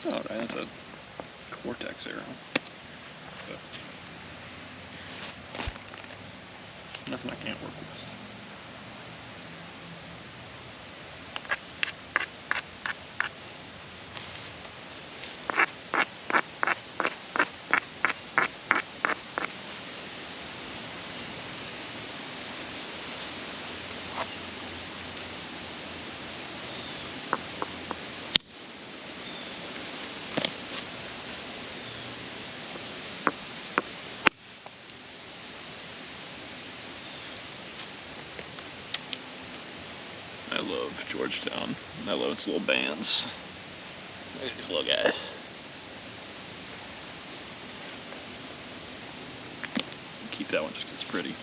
Alright, that's a cortex arrow. But nothing I can't work with. I love Georgetown. I love its little bands. Look at these little guys. Keep that one just because it's pretty.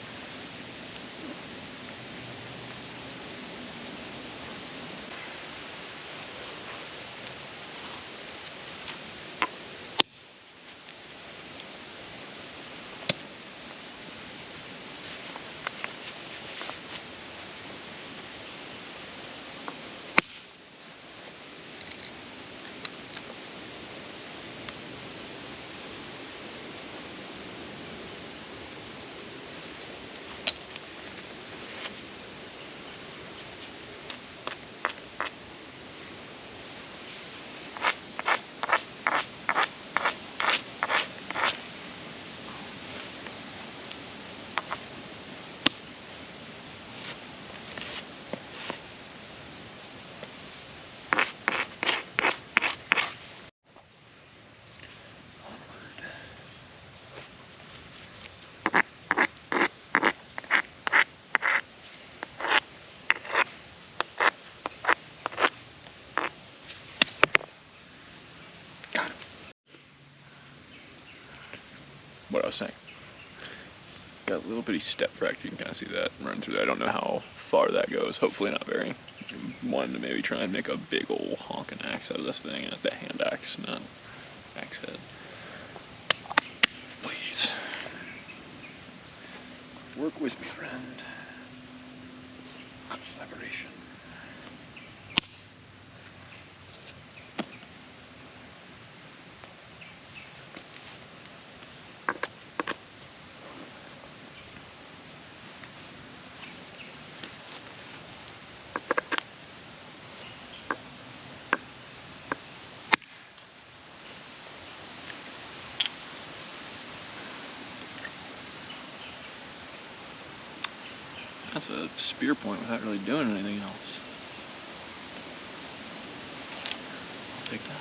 What I was saying. Got a little bitty step fracture, you can kind of see that run through there. I don't know how far that goes, hopefully not very. Wanted to maybe try and make a big old honking axe out of this thing, and it's a hand axe, not axe head. Please. Work with me, friend. Collaboration. That's a spear point without really doing anything else. I'll take that.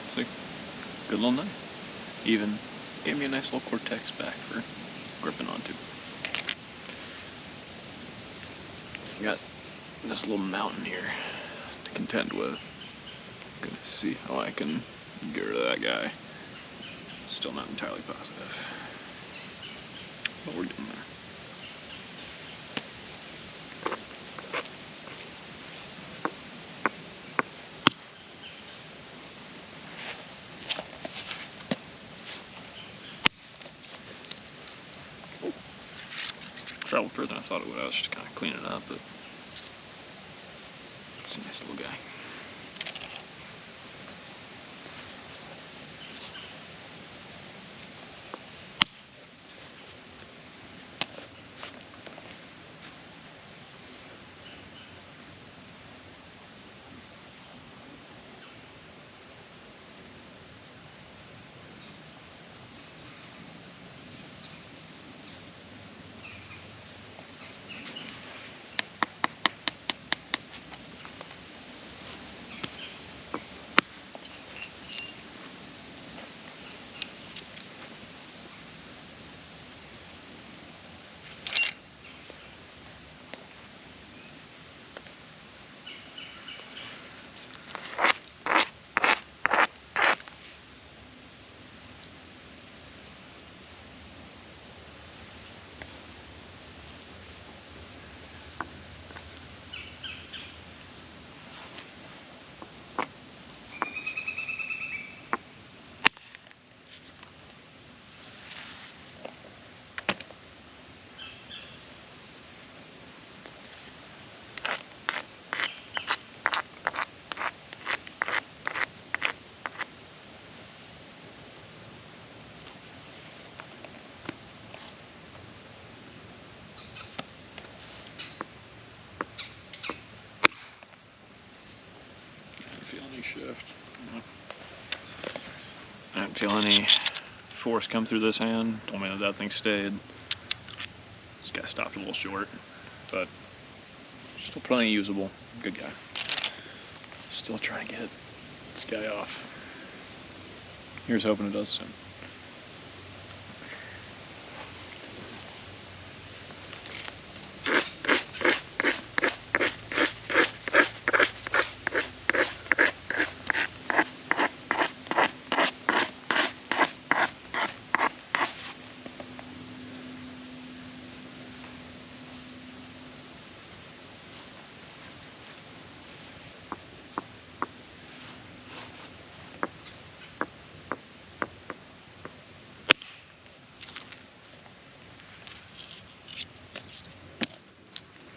It's a good little knife. Even gave me a nice little cortex back for gripping onto. Got this little mountain here to contend with. Gonna see how I can get rid of that guy. Still not entirely positive, but we're getting there. Traveled further than I thought it would. I was just kind of cleaning it up, but it's a nice little guy. feel any force come through this hand. Told me that that thing stayed. This guy stopped a little short, but still plenty usable. Good guy. Still trying to get this guy off. Here's hoping it does soon.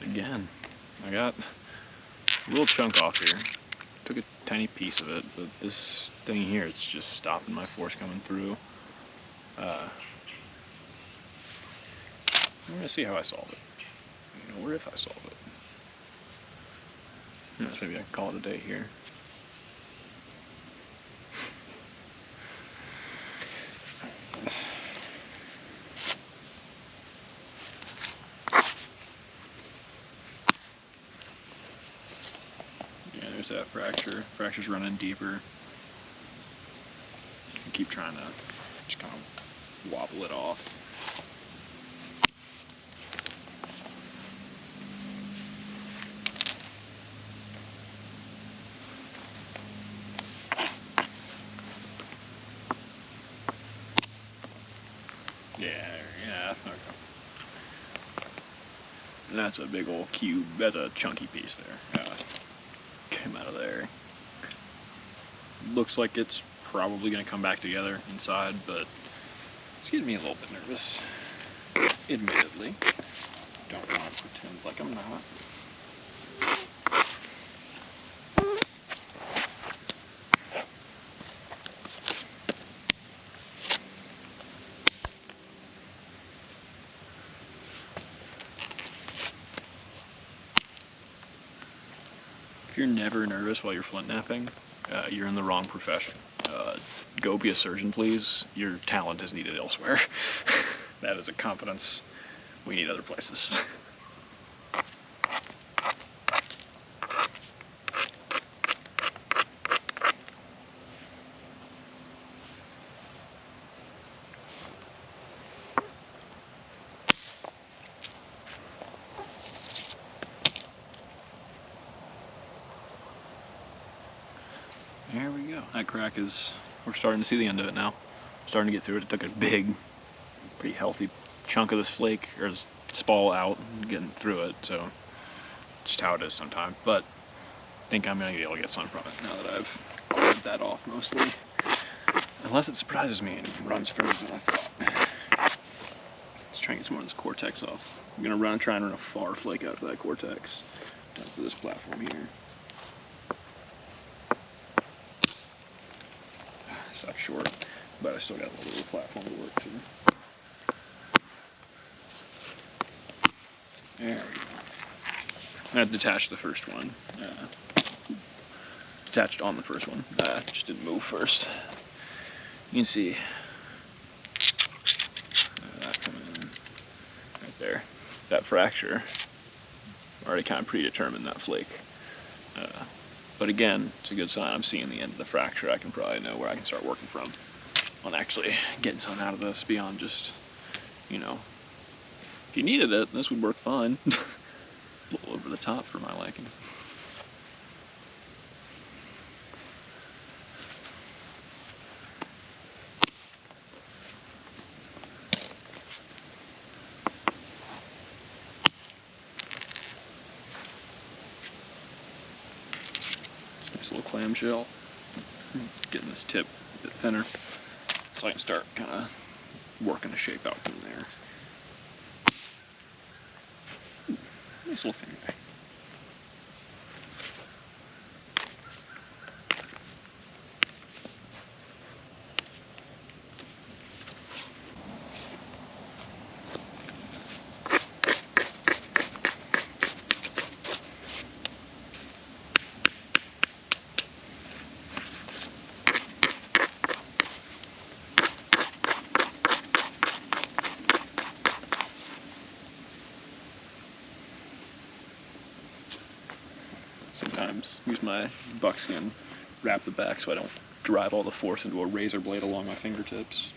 Again, I got a little chunk off here. Took a tiny piece of it, but this thing here, it's just stopping my force coming through. I'm gonna see how I solve it, or if I solve it. Maybe I can call it a day here. There's that fracture. Fracture's running deeper. I keep trying to just kind of wobble it off. Yeah, okay. And that's a big old cube. That's a chunky piece there. Came out of there. Looks like it's probably going to come back together inside, but it's getting me a little bit nervous. Admittedly. Don't want to pretend like I'm not. If you're never nervous while you're flintknapping, you're in the wrong profession. Go be a surgeon, please. Your talent is needed elsewhere. That is a competence we need other places. There we go. That crack is, we're starting to see the end of it now. Starting to get through it. It took a big, pretty healthy chunk of this flake, or this spall out, and getting through it, so just how it is sometimes. But I think I'm going to be able to get some from it now that I've cut that off mostly. Unless it surprises me and runs further than I thought. Let's try and get some more of this cortex off. I'm going to try and run a far flake out to that cortex down to this platform here. Stop short, but I still got a little bit of platform to work through. There we go. I detached the first one. Detached on the first one. Just didn't move first. You can see that coming in right there. That fracture already kind of predetermined that flake. But again, it's a good sign. I'm seeing the end of the fracture. I can probably know where I can start working from on actually getting something out of this beyond just, if you needed it, this would work fine. A little over the top for my liking. Nice little clamshell. Getting this tip a bit thinner so I can start kind of working the shape out from there. Nice little thin guy. times. Use my buckskin, wrap the back so I don't drive all the force into a razor blade along my fingertips.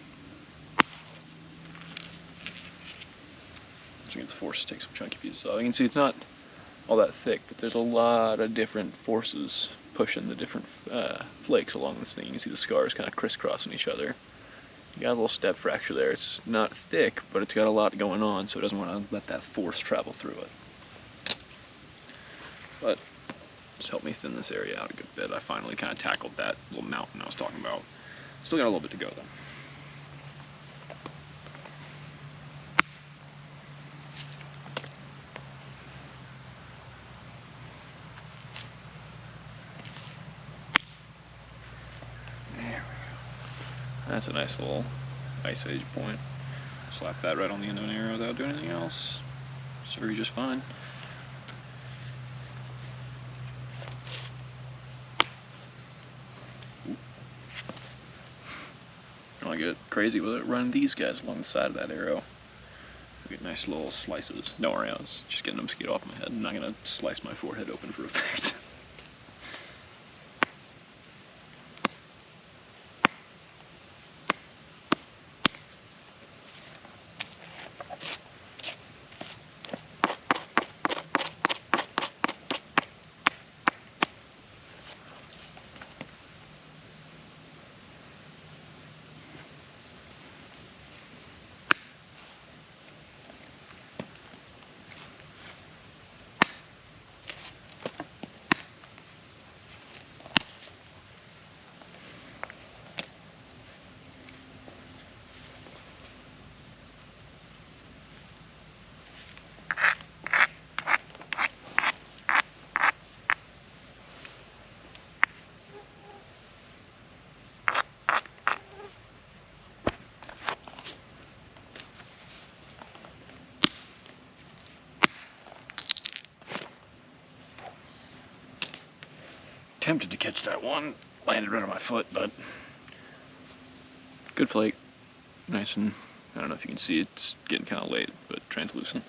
So get the force to take some chunky pieces off. You can see it's not all that thick, but there's a lot of different forces pushing the different flakes along this thing. You can see the scars kind of crisscrossing each other. You got a little step fracture there. It's not thick, but it's got a lot going on, so it doesn't want to let that force travel through it. But just helped me thin this area out a good bit. I finally kind of tackled that little mountain I was talking about. Still got a little bit to go though. That's a nice little Ice Age point. Slap that right on the end of an arrow without doing anything else. Serve you just fine. I want to get crazy with it, run these guys along the side of that arrow. Get nice little slices. Don't worry, I was just getting a mosquito off my head. I'm not going to slice my forehead open for effect. Tempted to catch that one, landed right on my foot, but good flake. Nice and, I don't know if you can see, it's getting kind of late, but translucent.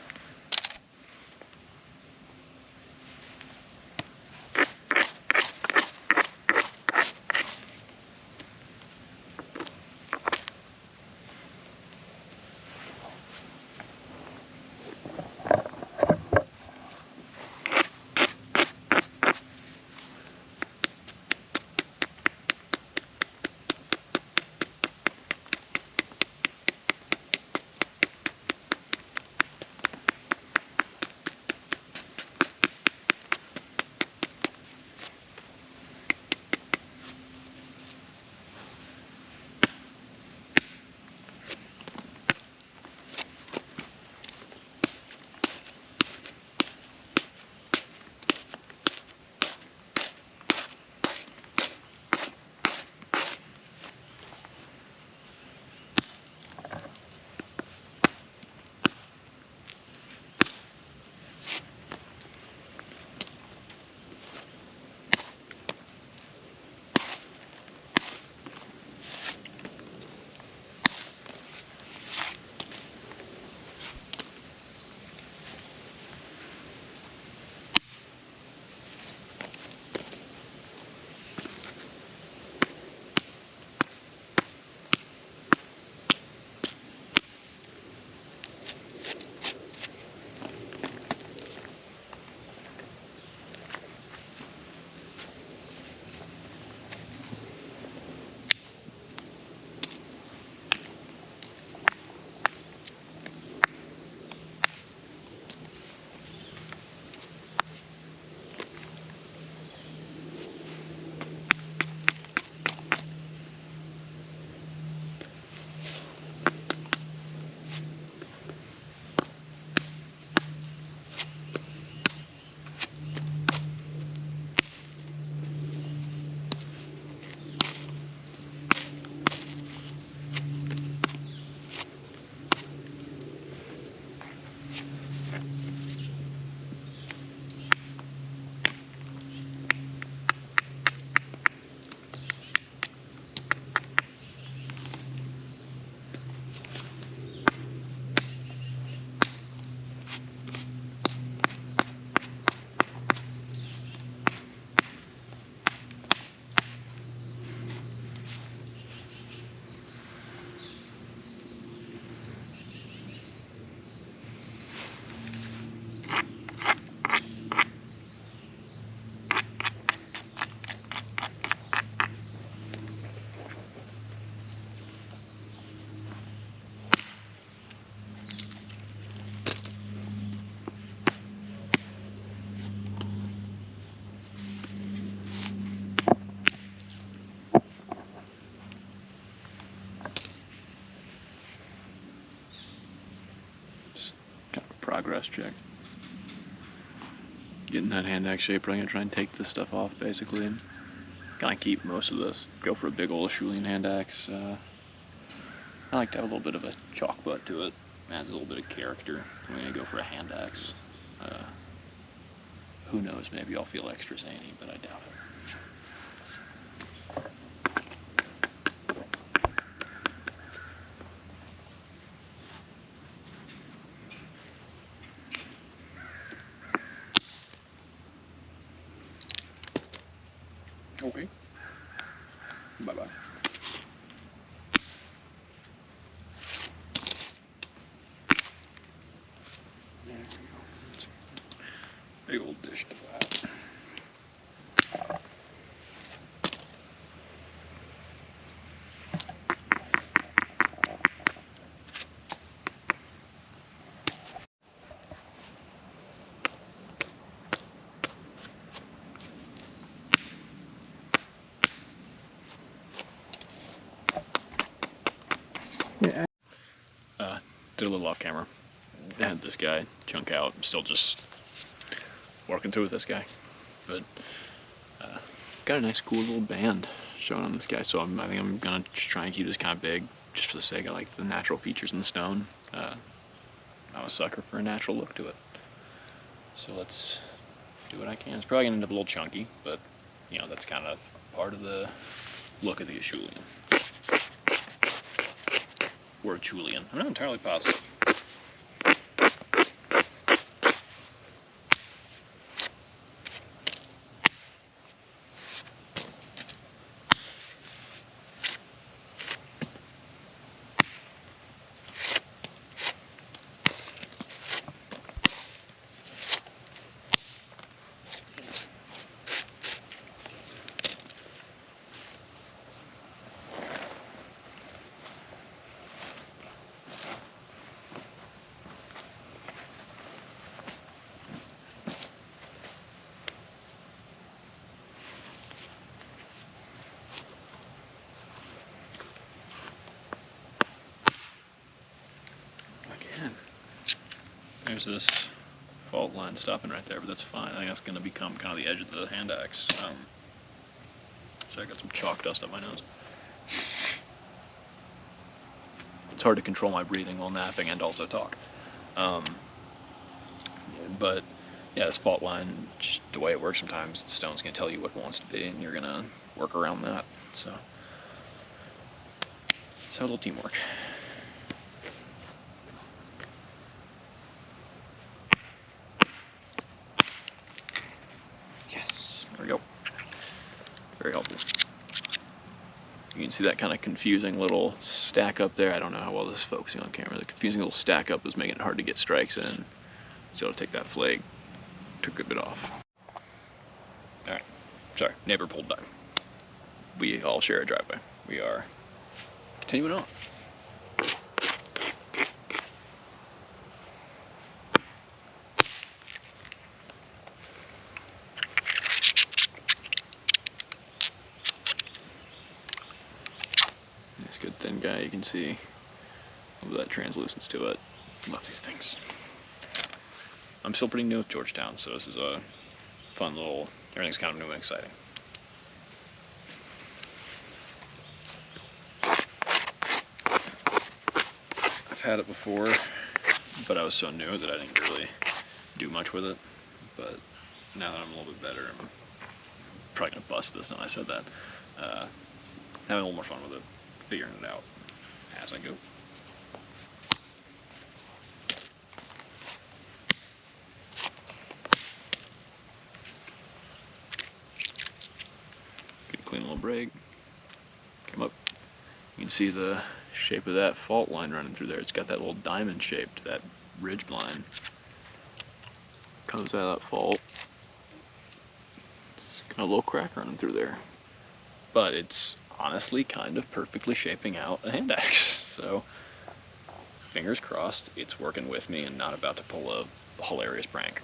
progress check. Getting that hand axe shape, I'm gonna try and take this stuff off basically, and kind of keep most of this. Go for a big old Acheulean hand axe. I like to have a little bit of a chalk butt to it. Adds a little bit of character. I'm gonna go for a hand axe. Who knows? Maybe I'll feel extra zany, but I doubt it. Okay. Bye-bye. There we go. Big old dish to that. Yeah. Did a little off camera. Had this guy chunk out. I'm still just working through with this guy, but got a nice cool little band showing on this guy. So I think I'm gonna just try and keep this kind of big, just for the sake of like the natural features in the stone. I'm a sucker for a natural look to it. So let's do what I can. It's probably gonna end up a little chunky, but you know that's kind of part of the look of the Acheulean. Or Acheulean. I'm not entirely positive. There's this fault line stopping right there, but that's fine. I think that's going to become kind of the edge of the hand axe. So I got some chalk dust on my nose. It's hard to control my breathing while napping and also talk. But yeah, this fault line, just the way it works sometimes, the stone's going to tell you what it wants to be, and you're going to work around that. So it's a little teamwork. There we go. Very helpful. You can see that kind of confusing little stack up there. I don't know how well this is focusing on camera. The confusing little stack up was making it hard to get strikes in. So I'll take that flag, took a bit off. Alright, sorry, neighbor pulled back. We all share a driveway. We are continuing on. Good thin guy, you can see a little of that translucence to it. Love these things. I'm still pretty new with Georgetown, so this is a fun little, everything's kind of new and exciting. I've had it before, but I was so new that I didn't really do much with it. But now that I'm a little bit better, I'm probably gonna bust this now I said that. Having a little more fun with it. Figuring it out as I go. Good clean little break. Come up. You can see the shape of that fault line running through there. It's got that little diamond shaped, that ridge line. Comes out of that fault. It's got a little crack running through there. But it's honestly kind of perfectly shaping out a hand axe. So fingers crossed it's working with me and not about to pull a hilarious prank.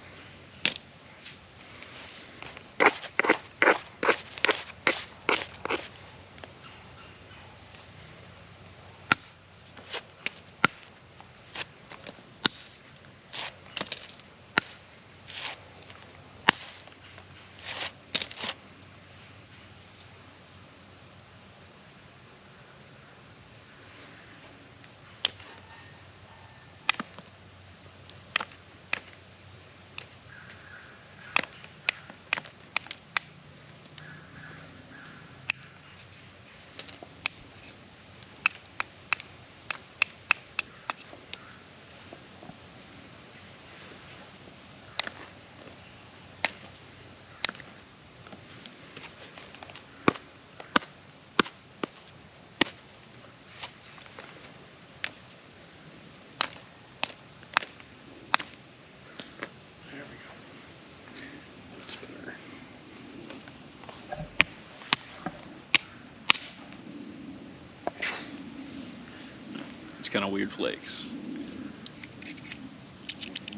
kind of weird flakes.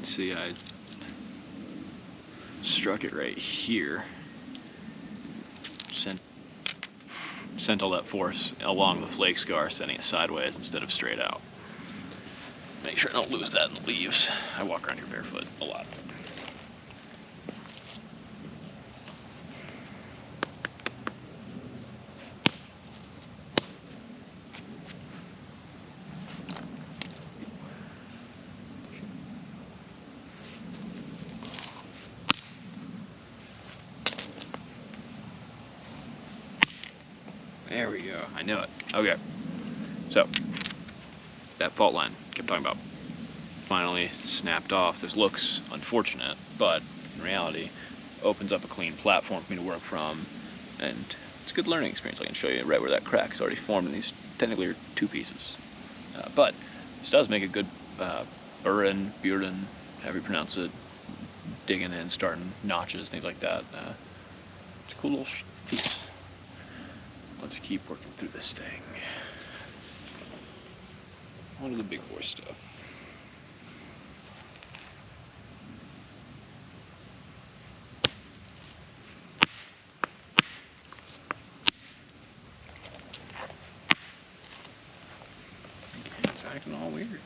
See, I struck it right here. Sent all that force along the flake scar, sending it sideways instead of straight out. Make sure I don't lose that in the leaves. I walk around here barefoot a lot. There we go. I knew it. Okay. So, that fault line I kept talking about finally snapped off. This looks unfortunate, but in reality, opens up a clean platform for me to work from, and it's a good learning experience. I can show you right where that crack is already formed, and these technically are 2 pieces. But this does make a good burin, however you pronounce it, digging in, starting notches, things like that. It's a cool little piece. Let's keep working through this thing. On to the big boy stuff. Okay, it's acting all weird.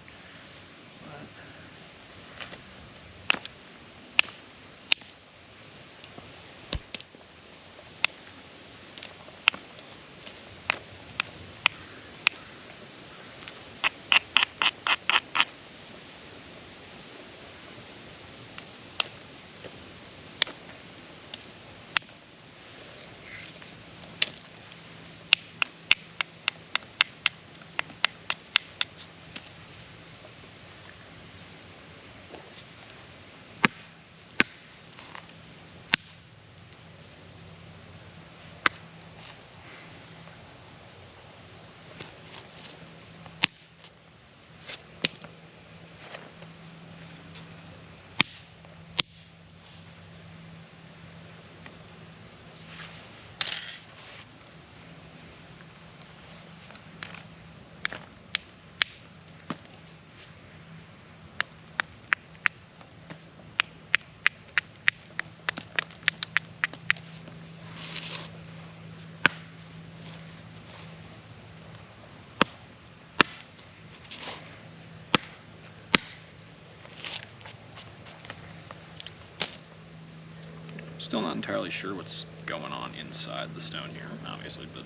Still not entirely sure what's going on inside the stone here, obviously, but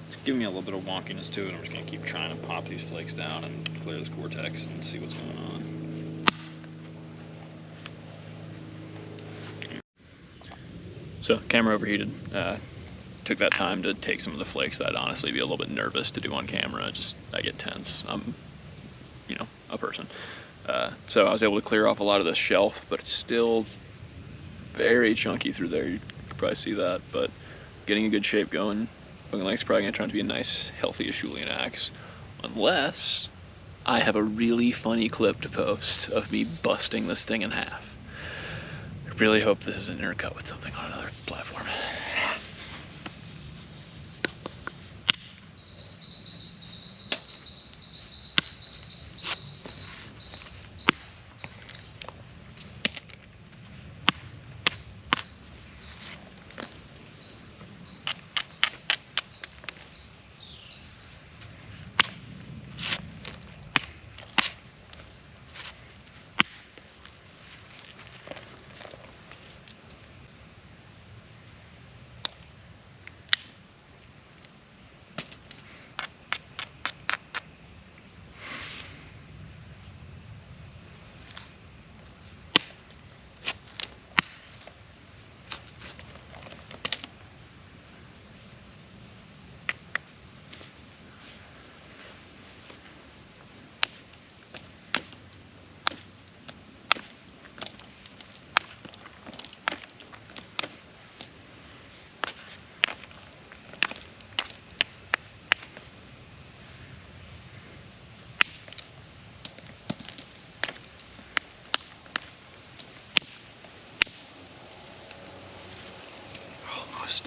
it's giving me a little bit of wonkiness to it. I'm just going to keep trying to pop these flakes down and clear this cortex and see what's going on. So, camera overheated. Took that time to take some of the flakes that I'd honestly be a little bit nervous to do on camera. I get tense. I'm, a person. So I was able to clear off a lot of this shelf, but it's still very chunky through there. You can probably see that, but getting a good shape going. Looking like it's probably going to turn out to be a nice, healthy Acheulean axe. Unless I have a really funny clip to post of me busting this thing in half. I really hope this isn't intercut with something on another platform.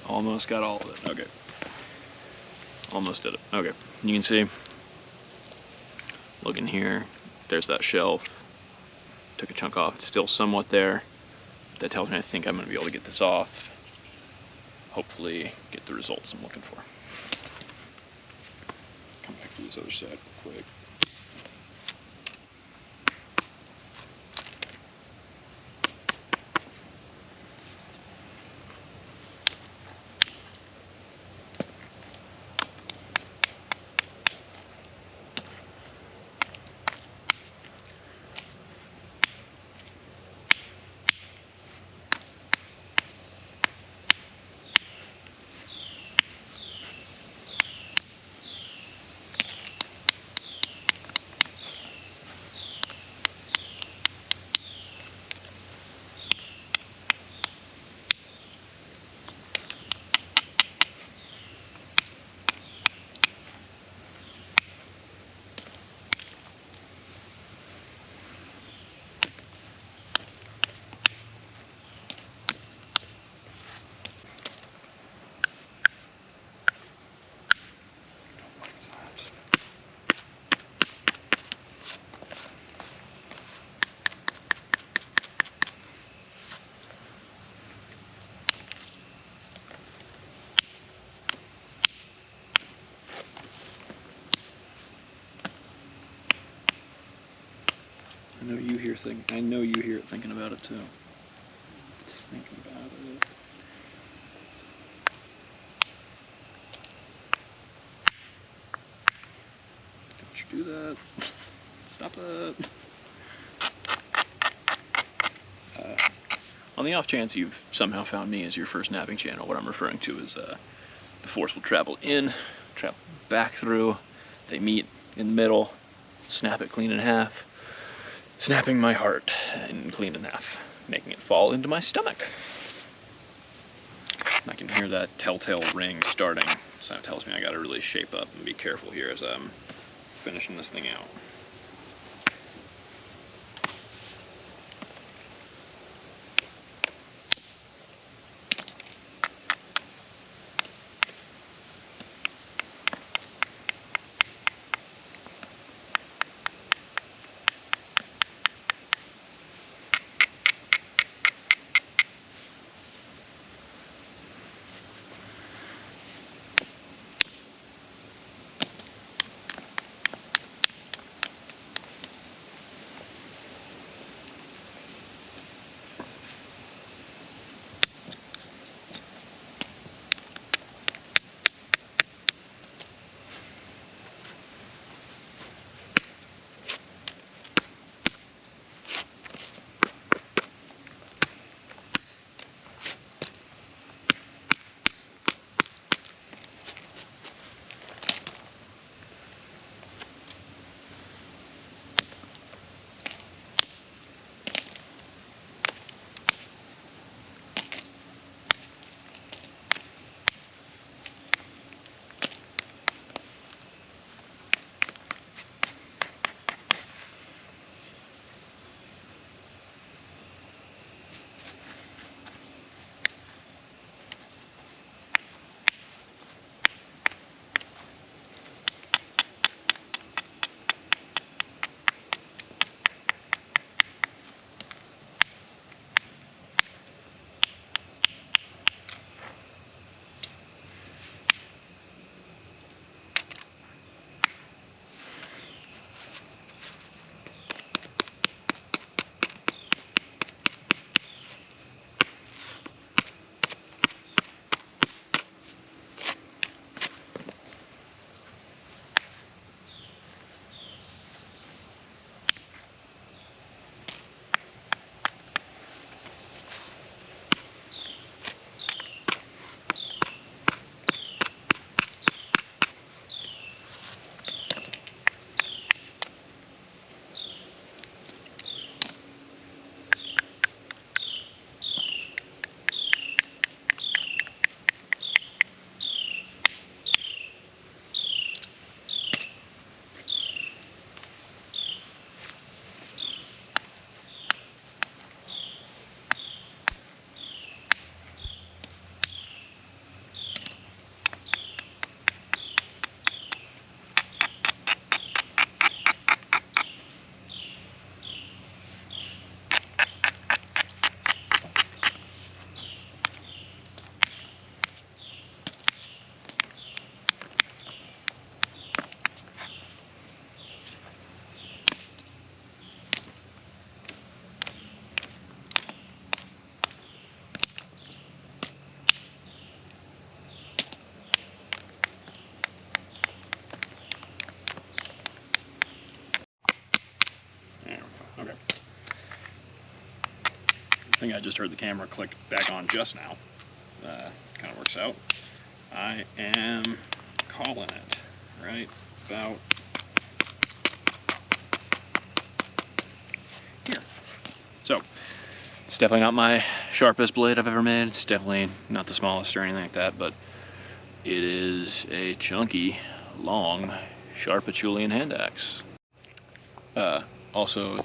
Almost got all of it. Okay. Almost did it. Okay. You can see Looking here, there's that shelf. Took a chunk off, it's still somewhat there. That tells me I think I'm gonna be able to get this off. Hopefully get the results I'm looking for. Come back to this other side real quick. I know you hear it thinking about it too. It's thinking about it. Don't you do that. Stop that. On the off chance you've somehow found me as your first napping channel, what I'm referring to is the force will travel in, travel back through, they meet in the middle, snap it clean in half, snapping my heart and clean in half, making it fall into my stomach. I can hear that telltale ring starting, so that tells me I gotta really shape up and be careful here as I'm finishing this thing out. Okay. I think I just heard the camera click back on just now. Kind of works out. I am calling it right about here. So, it's definitely not my sharpest blade I've ever made. It's definitely not the smallest or anything like that, but it is a chunky, long, sharp Acheulean hand axe. Also,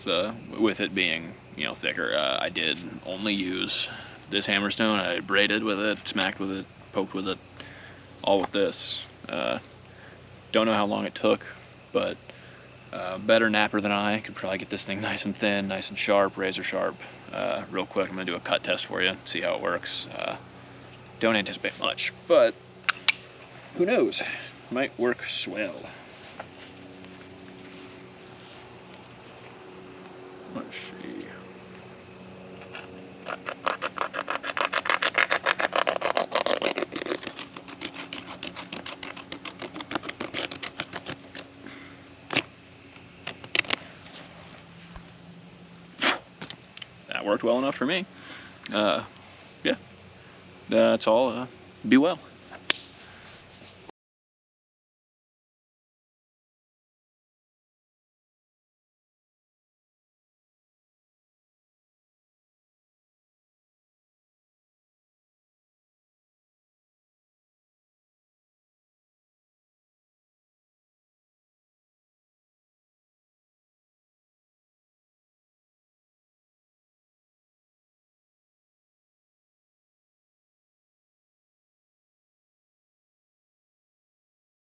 with it being, you know, thicker, I did only use this hammerstone. I braided with it, smacked with it, poked with it, all with this. Don't know how long it took, but better napper than I could probably get this thing nice and thin, nice and sharp, razor sharp. Real quick, I'm gonna do a cut test for you, see how it works. Don't anticipate much, but who knows? Might work swell. Let's see. That worked well enough for me. Yeah, that's all. Be well.